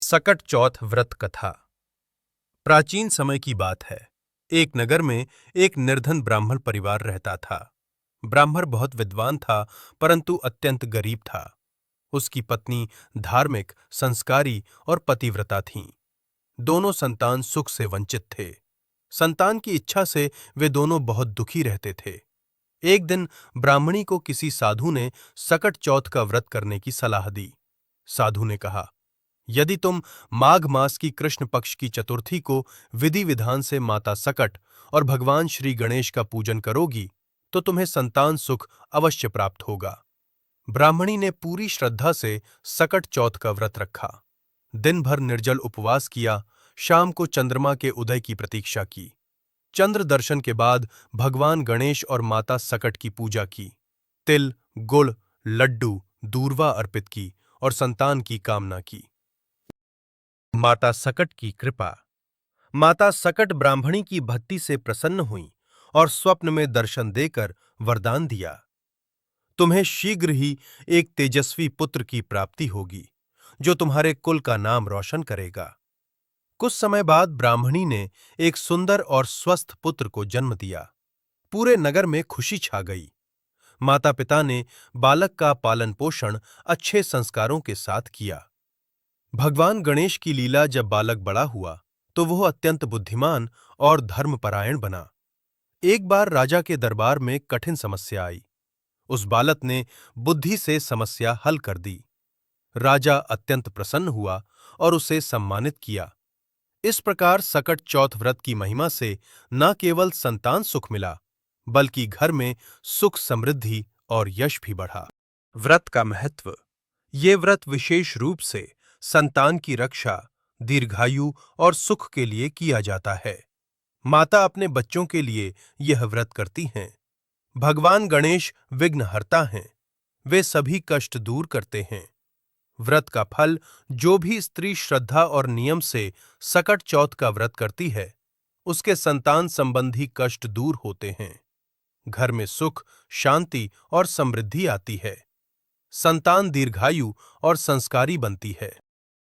सकट चौथ व्रत कथा। प्राचीन समय की बात है। एक नगर में एक निर्धन ब्राह्मण परिवार रहता था। ब्राह्मण बहुत विद्वान था, परंतु अत्यंत गरीब था। उसकी पत्नी धार्मिक, संस्कारी और पतिव्रता थीं। दोनों संतान सुख से वंचित थे। संतान की इच्छा से वे दोनों बहुत दुखी रहते थे। एक दिन ब्राह्मणी को किसी साधु ने सकट चौथ का व्रत करने की सलाह दी। साधु ने कहा, यदि तुम माघ मास की कृष्ण पक्ष की चतुर्थी को विधि विधान से माता सकट और भगवान श्री गणेश का पूजन करोगी तो तुम्हें संतान सुख अवश्य प्राप्त होगा। ब्राह्मणी ने पूरी श्रद्धा से सकट चौथ का व्रत रखा। दिन भर निर्जल उपवास किया। शाम को चंद्रमा के उदय की प्रतीक्षा की। चंद्र दर्शन के बाद भगवान गणेश और माता सकट की पूजा की। तिल, गुड़, लड्डू, दूर्वा अर्पित की और संतान की कामना की। माता सकट की कृपा। माता सकट ब्राह्मणी की भक्ति से प्रसन्न हुई और स्वप्न में दर्शन देकर वरदान दिया, तुम्हें शीघ्र ही एक तेजस्वी पुत्र की प्राप्ति होगी, जो तुम्हारे कुल का नाम रोशन करेगा। कुछ समय बाद ब्राह्मणी ने एक सुंदर और स्वस्थ पुत्र को जन्म दिया। पूरे नगर में खुशी छा गई। माता पिता ने बालक का पालन पोषण अच्छे संस्कारों के साथ किया। भगवान गणेश की लीला जब बालक बड़ा हुआ तो वह अत्यंत बुद्धिमान और धर्मपरायण बना। एक बार राजा के दरबार में कठिन समस्या आई। उस बालक ने बुद्धि से समस्या हल कर दी। राजा अत्यंत प्रसन्न हुआ और उसे सम्मानित किया। इस प्रकार सकट चौथ व्रत की महिमा से न केवल संतान सुख मिला, बल्कि घर में सुख, समृद्धि और यश भी बढ़ा। व्रत का महत्व। ये व्रत विशेष रूप से संतान की रक्षा, दीर्घायु और सुख के लिए किया जाता है। माता अपने बच्चों के लिए यह व्रत करती हैं। भगवान गणेश विघ्नहर्ता हैं। वे सभी कष्ट दूर करते हैं। व्रत का फल। जो भी स्त्री श्रद्धा और नियम से सकट चौथ का व्रत करती है, उसके संतान संबंधी कष्ट दूर होते हैं। घर में सुख, शांति और समृद्धि आती है। संतान दीर्घायु और संस्कारी बनती है।